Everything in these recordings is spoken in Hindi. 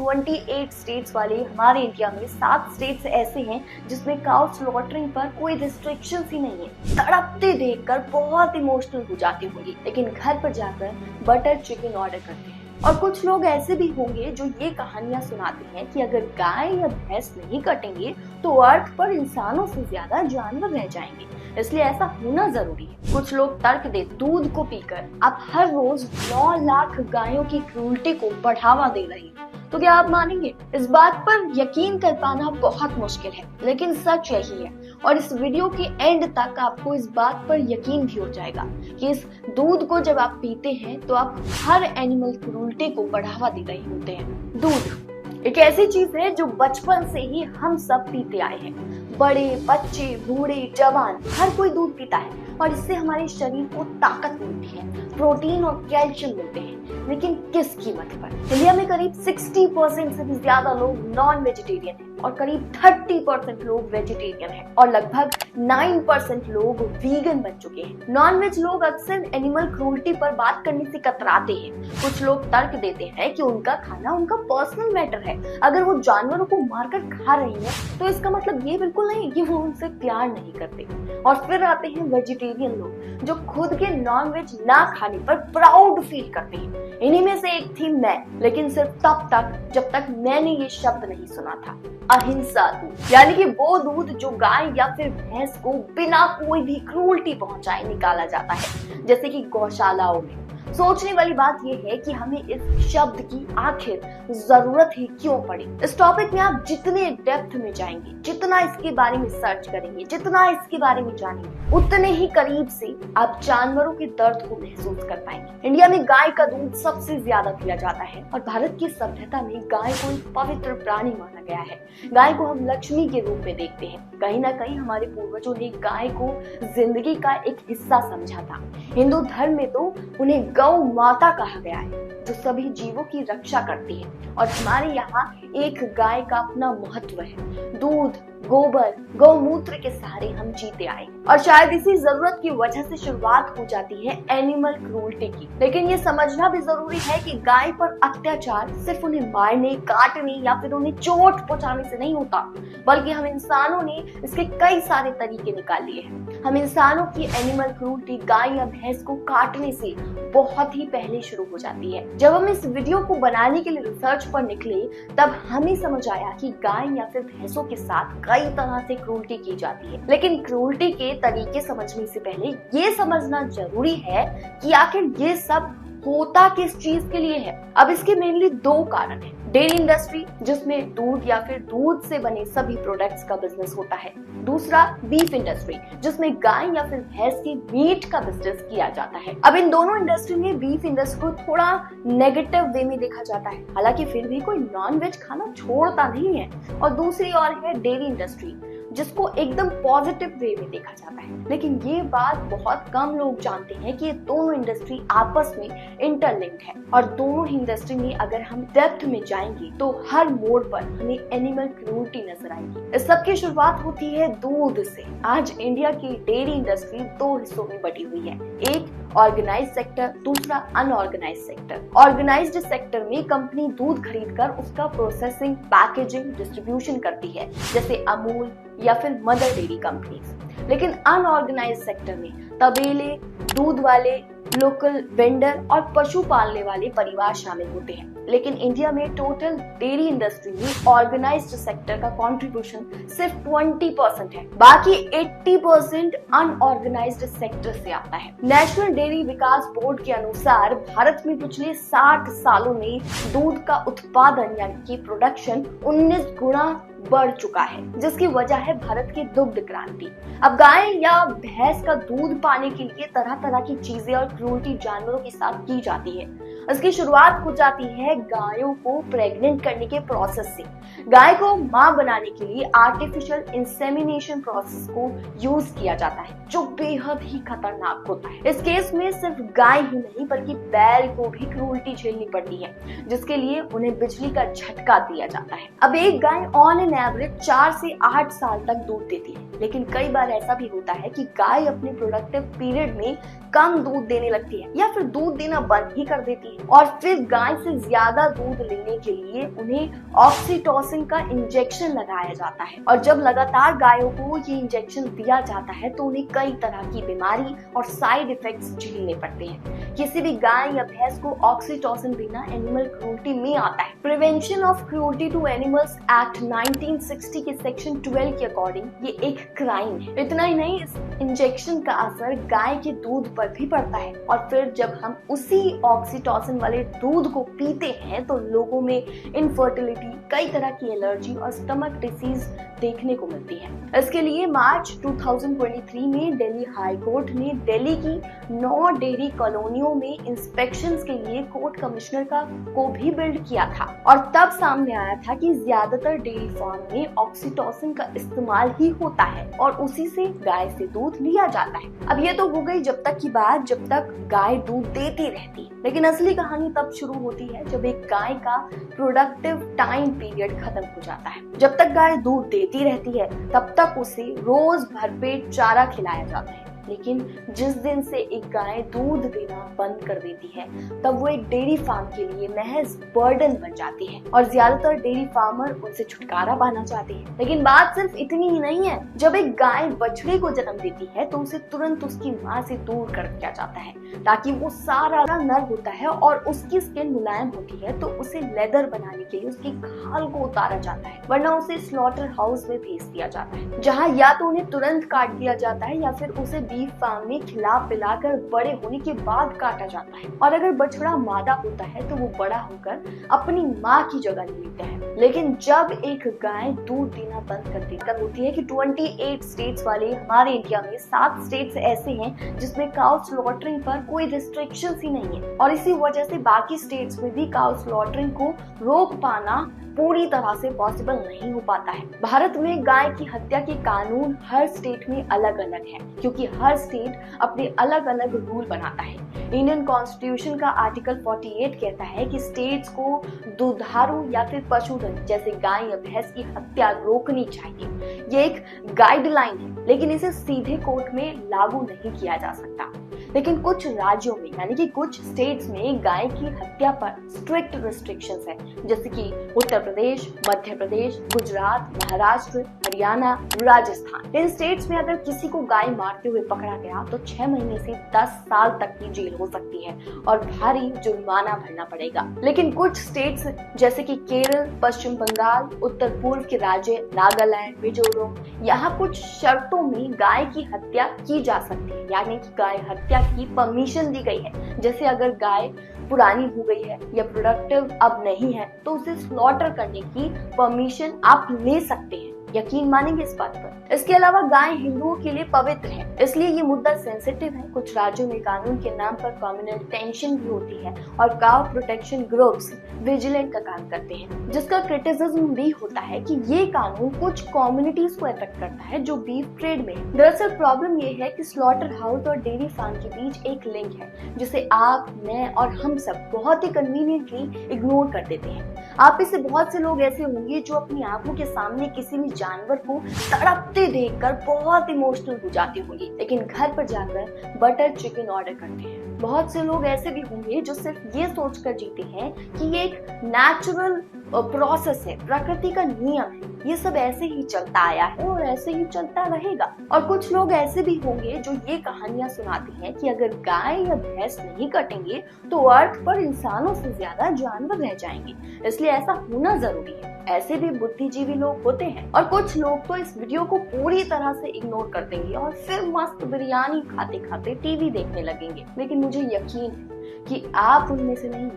28 स्टेट्स वाले हमारे इंडिया में 7 स्टेट्स ऐसे हैं जिसमें काउ स्लॉटरिंग पर कोई रिस्ट्रिक्शंस ही नहीं है। तड़पते देखकर बहुत इमोशनल हो जाते होंगे, लेकिन घर पर जाकर बटर चिकन ऑर्डर करते हैं। और कुछ लोग ऐसे भी होंगे जो ये कहानियां सुनाते हैं कि अगर गाय या भैंस नहीं कटेंगे तो अर्थ पर इंसानों से ज्यादा जानवर रह जाएंगे, इसलिए ऐसा होना जरूरी है। कुछ लोग तर्क दे दूध को पीकर आप हर रोज 9 लाख गायों की क्रूरती को बढ़ावा दे रहे हैं, तो क्या आप मानेंगे? इस बात पर यकीन कर पाना बहुत मुश्किल है, लेकिन सच यही है। और इस वीडियो के एंड तक आपको इस बात पर यकीन भी हो जाएगा कि इस दूध को जब आप पीते हैं तो आप हर एनिमल क्रूरती को बढ़ावा दे रहे होते हैं। दूध एक ऐसी चीज है जो बचपन से ही हम सब पीते आए हैं। बड़े, बच्चे, बूढ़े, जवान, हर कोई दूध पीता है और इससे हमारे शरीर को ताकत मिलती है, प्रोटीन और कैल्शियम मिलते हैं। लेकिन किस कीमत पर? इंडिया में करीब 60% से भी ज्यादा लोग नॉन वेजिटेरियन हैं और करीब 30% लोग वेजिटेरियन हैं और लगभग 9% लोग वीगन बन चुके हैं। नॉन वेज लोग अक्सर एनिमल क्रूरटी पर बात करने से कतराते हैं। कुछ लोग तर्क देते हैं कि उनका खाना उनका पर्सनल मैटर है। अगर वो जानवरों को मारकर खा रही हैं तो इसका मतलब ये बिल्कुल नहीं कि वो उनसे प्यार नहीं करते। और फिर आते हैं वेजिटेरियन लोग जो खुद के नॉन वेज ना खाने पर प्राउड फील करते हैं। इन्हीं में से एक थी मैं, लेकिन सिर्फ तब तक जब तक मैंने ये शब्द नहीं सुना था, अहिंसा दूध। यानी कि वो दूध जो गाय या फिर भैंस को बिना कोई भी क्रूरटी पहुंचाए निकाला जाता है, जैसे कि गौशालाओं में। सोचने वाली बात यह है कि हमें इस शब्द की आखिर जरूरत ही क्यों पड़ी। इस टॉपिक में आप जितने डेप्थ में जाएंगे, जितना इसके बारे में सर्च करेंगे, जितना इसके बारे में जानेंगे, उतने ही करीब से आप जानवरों के दर्द को महसूस कर पाएंगे। इंडिया में गाय का दूध सबसे ज्यादा पिया जाता है और भारत की सभ्यता में गाय को एक पवित्र प्राणी माना गया है। गाय को हम लक्ष्मी के रूप में देखते हैं। कहीं ना कहीं हमारे पूर्वजों ने गाय को जिंदगी का एक हिस्सा समझा था। हिंदू धर्म में तो उन्हें गौ माता कहा गया है, जो सभी जीवों की रक्षा करती है। और हमारे यहाँ एक गाय का अपना महत्व है। दूध, गोबर, गौमूत्र के सहारे हम जीते आए और शायद इसी जरूरत की वजह से शुरुआत हो जाती है एनिमल क्रूरटी की। लेकिन ये समझना भी जरूरी है कि गाय पर अत्याचार सिर्फ उन्हें मारने, काटने या फिर उन्हें चोट पहुंचाने से नहीं होता, बल्कि हम इंसानों ने इसके कई सारे तरीके निकाल लिए हैं। हम इंसानों की एनिमल क्रूरटी गाय या भैंस को काटने से बहुत ही पहले शुरू हो जाती है। जब हम इस वीडियो को बनाने के लिए रिसर्च पर निकले तब हमें समझ आया कि गाय या फिर भैंसों के साथ कई तरह से क्रूरटी की जाती है। लेकिन क्रूरटी के तरीके समझने से पहले ये समझना जरूरी है कि आखिर ये सब होता किस चीज के लिए है। अब इसके मेनली 2 कारण हैं। डेयरी इंडस्ट्री, जिसमें दूध या फिर दूध से बने सभी प्रोडक्ट्स का बिजनेस होता है। दूसरा बीफ इंडस्ट्री, जिसमें गाय या फिर भैंस के मीट का बिजनेस किया जाता है। अब इन दोनों इंडस्ट्री में बीफ इंडस्ट्री को थोड़ा नेगेटिव वे में देखा जाता है, हालांकि फिर भी कोई नॉन वेज खाना छोड़ता नहीं है। और दूसरी ओर है डेयरी इंडस्ट्री, जिसको एकदम पॉजिटिव वे में देखा जाता है। लेकिन ये बात बहुत कम लोग जानते हैं कि ये दोनों इंडस्ट्री आपस में इंटरलिंक्ड है और दोनों इंडस्ट्री में अगर हम डेप्थ में जाएंगे तो हर मोड़ पर हमें एनिमल क्रूरटी नजर आएगी। इस सब की शुरुआत होती है दूध से। आज इंडिया की डेयरी इंडस्ट्री 2 हिस्सों में बटी हुई है, एक ऑर्गेनाइज्ड सेक्टर, दूसरा अनऑर्गेनाइज्ड सेक्टर। ऑर्गेनाइज्ड सेक्टर में कंपनी दूध खरीदकर उसका प्रोसेसिंग, पैकेजिंग, डिस्ट्रीब्यूशन करती है, जैसे अमूल या फिर मदर डेयरी कंपनीज। लेकिन अनऑर्गेनाइज्ड सेक्टर में तबेले, दूध वाले, लोकल वेंडर और पशु पालने वाले परिवार शामिल होते हैं। लेकिन इंडिया में टोटल डेयरी इंडस्ट्री में ऑर्गेनाइज्ड सेक्टर का कंट्रीब्यूशन सिर्फ 20% है, बाकी 80% अनऑर्गेनाइज्ड सेक्टर से आता है। नेशनल डेयरी विकास बोर्ड के अनुसार भारत में पिछले 60 सालों में दूध का उत्पादन यानी कि प्रोडक्शन 19 गुना बढ़ चुका है, जिसकी वजह है भारत की दुग्ध क्रांति। अब गाय या भैंस का दूध पाने के लिए तरह तरह की चीजें और क्रूरटी जानवरों के साथ की जाती है। इसकी शुरुआत हो जाती है गायों को प्रेग्नेंट करने के प्रोसेस से। गाय को मां बनाने के लिए आर्टिफिशियल इंसेमिनेशन प्रोसेस को यूज किया जाता है, जो बेहद ही खतरनाक होता है। इस केस में सिर्फ गाय ही नहीं बल्कि बैल को भी क्रूरटी झेलनी पड़ती है, जिसके लिए उन्हें बिजली का झटका दिया जाता है। अब एक गाय ऑन एन एवरेज 4 से 8 साल तक दूध देती है, लेकिन कई बार ऐसा भी होता है कि गाय अपने प्रोडक्टिव पीरियड में कम दूध देने लगती है या फिर दूध देना बंद ही कर देती है। और फिर गाय से ज्यादा दूध लेने के लिए उन्हें ऑक्सीटोसिन का इंजेक्शन लगाया जाता है। और जब लगातार गायों को ये इंजेक्शन दिया जाता है तो उन्हें कई तरह की बीमारी और साइड इफेक्ट्स झेलने पड़ते हैं। किसी भी गाय या भैंस को ऑक्सीटोसिन देना एनिमल क्रूरटी में आता है। Prevention of cruelty to animals act 1960 के सेक्शन 12 के अकॉर्डिंग ये एक क्राइम है। इतना ही नहीं, इस इंजेक्शन का असर गाय के दूध पर भी पड़ता है और फिर जब हम उसी ऑक्सीटोसिन वाले दूध को पीते हैं तो लोगों में इनफर्टिलिटी, कई तरह की एलर्जी और स्टमक डिसीज देखने को मिलती है। इसके लिए मार्च 2023 में दिल्ली हाई कोर्ट ने दिल्ली की 9 डेयरी कॉलोनियों में इंस्पेक्शंस के लिए कोर्ट कमिश्नर को भी बिल्ड किया था और तब सामने आया था कि ज्यादातर डेयरी फार्म में ऑक्सीटोसिन का इस्तेमाल ही होता है और उसी से गाय से दूध लिया जाता है। अब ये तो हो गई जब तक की बात जब तक गाय दूध देती रहती है, लेकिन असली कहानी तब शुरू होती है जब एक गाय का प्रोडक्टिव टाइम पीरियड खत्म हो जाता है। जब तक गाय दूध देती रहती है तब तक उसे रोज भरपेट चारा खिलाया जाता है, लेकिन जिस दिन से एक गाय दूध देना बंद कर देती है तब वो एक डेयरी फार्म के लिए महज बर्डन बन जाती है और ज्यादातर डेयरी फार्मर उनसे छुटकारा पाना चाहते हैं। लेकिन बात सिर्फ इतनी ही नहीं है। जब एक गाय बछड़े को जन्म देती है तो उसे तुरंत उसकी माँ से दूर कर दिया जाता है ताकि वो सारा नर होता है और उसकी स्किन मुलायम होती है तो उसे लेदर बनाने के लिए उसकी खाल को उतारा जाता है, वरना उसे स्लॉटर हाउस में भेज दिया जाता है जहाँ या तो उन्हें तुरंत काट दिया जाता है या फिर उसे बीफ फार्म में खिला पिलाकर बड़े होने के बाद काटा जाता है। और अगर बछड़ा मादा होता है तो वो बड़ा होकर अपनी माँ की जगह ले लेता है। लेकिन जब एक गाय दूध देना बंद कर देती होती है कि 28 स्टेट्स वाले हमारे इंडिया में 7 स्टेट्स ऐसे हैं जिसमें काउ स्लॉटरिंग पर कोई रिस्ट्रिक्शंस ही नहीं है और इसी वजह से बाकी स्टेट्स में भी काउ स्लॉटरिंग को रोक पाना पूरी तरह से पॉसिबल नहीं हो पाता है। भारत में गाय की हत्या के कानून हर स्टेट में अलग अलग है क्योंकि हर स्टेट अपने अलग अलग रूल बनाता है। इंडियन कॉन्स्टिट्यूशन का आर्टिकल 48 कहता है कि स्टेट्स को दुधारू या फिर पशुधन जैसे गाय या भैंस की हत्या रोकनी चाहिए। ये एक गाइडलाइन है, लेकिन इसे सीधे कोर्ट में लागू नहीं किया जा सकता। लेकिन कुछ राज्यों में यानी कि कुछ स्टेट्स में गाय की हत्या पर स्ट्रिक्ट रिस्ट्रिक्शंस है, जैसे कि उत्तर प्रदेश, मध्य प्रदेश, गुजरात, महाराष्ट्र, हरियाणा, राजस्थान। इन स्टेट्स में अगर किसी को गाय मारते हुए पकड़ा गया तो 6 महीने से 10 साल तक की जेल हो सकती है और भारी जुर्माना भरना पड़ेगा। लेकिन कुछ स्टेट्स जैसे कि केरल, पश्चिम बंगाल, उत्तर पूर्व के राज्य नागालैंड, मिजोरम, यहाँ कुछ शर्तों में गाय की हत्या की जा सकती है, यानी कि गाय हत्या की परमिशन दी गई है। जैसे अगर गाय पुरानी हो गई है या प्रोडक्टिव अब नहीं है तो उसे स्लॉटर करने की परमिशन आप ले सकते हैं। यकीन मानेंगे इस बात पर। इसके अलावा गाय हिंदुओं के लिए पवित्र है, इसलिए ये मुद्दा सेंसिटिव है। कुछ राज्यों में कानून के नाम पर कम्युनल टेंशन भी होती है और काउ प्रोटेक्शन ग्रुप्स विजिलेंट का काम करते हैं, जिसका क्रिटिसिज्म भी होता है कि ये कानून कुछ कम्युनिटीज को अफेक्ट करता है जो बीफ ट्रेड में है। दरअसल प्रॉब्लम ये है कि स्लॉटर हाउस और डेयरी फार्म के बीच एक लिंक है जिसे आप, मैं और हम सब बहुत ही कन्वीनियंटली इग्नोर कर देते हैं। आप में से बहुत से लोग ऐसे होंगे जो अपनी आंखों के सामने किसी भी जानवर को तड़पते देखकर बहुत इमोशनल हो जाते होंगे, लेकिन घर पर जाकर बटर चिकन ऑर्डर करते हैं। बहुत से लोग ऐसे भी होंगे जो सिर्फ ये सोचकर जीते हैं कि ये एक नेचुरल प्रोसेस है, प्रकृति का नियम है, ये सब ऐसे ही चलता आया है और ऐसे ही चलता रहेगा। और कुछ लोग ऐसे भी होंगे जो ये कहानियां सुनाते हैं कि अगर गाय या भैंस नहीं कटेंगे तो अर्थ पर इंसानों से ज्यादा जानवर रह जाएंगे, इसलिए ऐसा होना जरूरी है। ऐसे भी बुद्धिजीवी लोग होते हैं। और कुछ लोग तो इस वीडियो को पूरी तरह से इग्नोर कर देंगे और फिर मस्त बिरयानी खाते खाते टीवी देखने लगेंगे। लेकिन मुझे यकीन है कि आप उनमें से नहीं,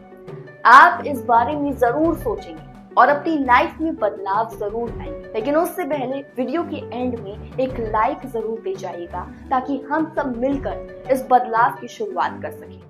आप इस बारे में जरूर सोचेंगे और अपनी लाइफ में बदलाव जरूर लाएंगे। लेकिन उससे पहले वीडियो के एंड में एक लाइक जरूर दे जाइएगा ताकि हम सब मिलकर इस बदलाव की शुरुआत कर सकें।